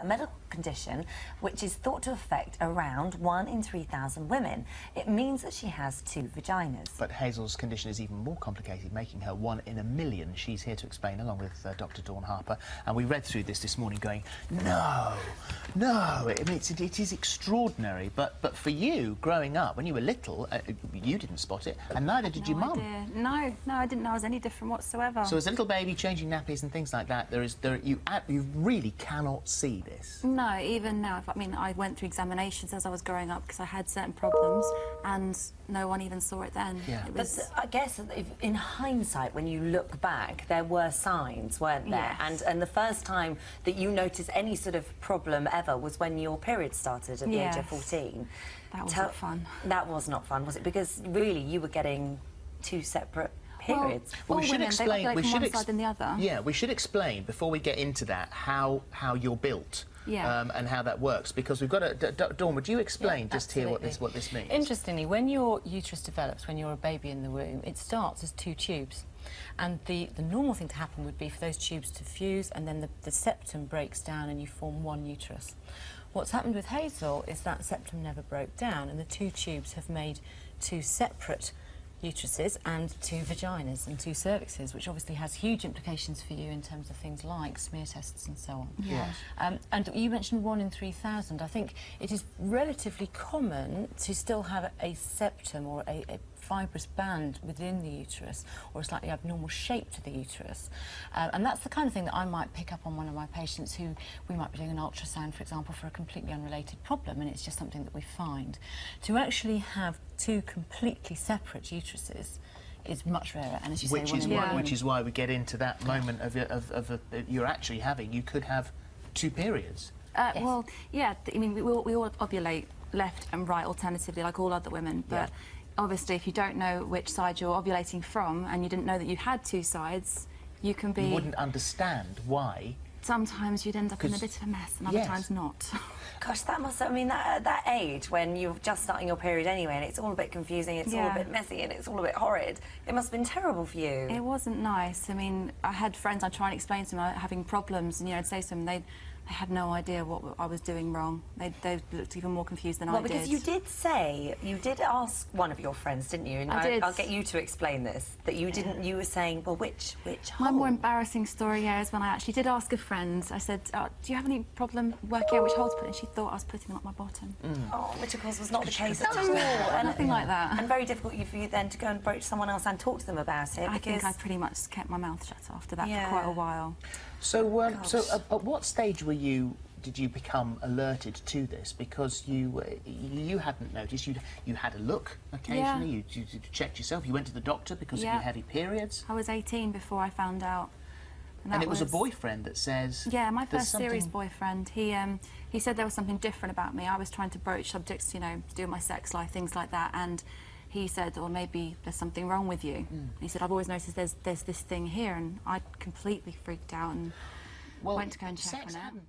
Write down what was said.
medical condition which is thought to affect around 1 in 3,000 women. It means that she has 2 vaginas. But Hazel's condition is even more complicated, making her 1 in a million. She's here to explain, along with Dr. Dawn Harper. And we read through this morning going, no, it is extraordinary. But for you, growing up, when you were little, you didn't spot it, and neither did your mum. No, I didn't know I was any different whatsoever. So as a little baby, changing nappies and things like that, you really cannot see this. No, even now. I mean, I went through examinations as I was growing up because I had certain problems, and no one even saw it then. Yeah. But I guess in hindsight, when you look back, there were signs, weren't there? Yes. And the first time that you noticed any sort of problem ever was when your period started at the age of 14. That wasn't fun. That was not fun, was it? Because really, you were getting 2 separate periods. Well, we should explain. We should one side than the other. Yeah, we should explain before we get into that how you're built. Yeah. And how that works, because we've got to... Dawn, would you explain just here what this means? Interestingly, when your uterus develops, when you're a baby in the womb, it starts as 2 tubes. And the normal thing to happen would be for those tubes to fuse, and then the septum breaks down and you form 1 uterus. What's happened with Hazel is that septum never broke down, and the 2 tubes have made 2 separate uteruses and 2 vaginas and 2 cervixes, which obviously has huge implications for you in terms of things like smear tests and so on. Yeah. And you mentioned 1 in 3,000. I think it is relatively common to still have a septum or a fibrous band within the uterus, or a slightly abnormal shape to the uterus. And that's the kind of thing that I might pick up on one of my patients who we might be doing an ultrasound, for example, for a completely unrelated problem, and it's just something that we find. To actually have 2 completely separate uteruses is much rarer, and as you say, which is why we get into that moment you could have 2 periods. Yes. Well, yeah, I mean, we all ovulate left and right alternatively, like all other women, but obviously if you don't know which side you're ovulating from, and you didn't know that you had 2 sides, you can be... You wouldn't understand why. Sometimes you'd end up in a bit of a mess, and other times not. Gosh, that must... I mean, at that age, when you're just starting your period anyway, and it's all a bit confusing, it's all a bit messy, and it's all a bit horrid, it must have been terrible for you. It wasn't nice. I mean, I had friends, I'd try and explain to them having problems, and, you know, I'd say to them, they had no idea what I was doing wrong. They looked even more confused than I did. Well, because you did ask one of your friends, didn't you? And I did. I'll get you to explain this, that you didn't... You were saying, well, which hole? My more embarrassing story is when I actually did ask a friend. I said, do you have any problem working out which hole to put in? She thought I was putting them up my bottom. Oh, which of course was not the case at all. Nothing like that. And very difficult for you then to go and broach someone else and talk to them about it. I think I pretty much kept my mouth shut after that for quite a while. So, at what stage did you become alerted to this? Because you hadn't noticed. You had a look occasionally. You checked yourself. You went to the doctor because of your heavy periods. I was 18 before I found out. And it was a boyfriend that says... Yeah, my first serious boyfriend. He said there was something different about me. I was trying to broach subjects, you know, to do with my sex life, things like that, and he said, well, maybe there's something wrong with you. He said, I've always noticed there's this thing here, and I completely freaked out and went to go and check on it.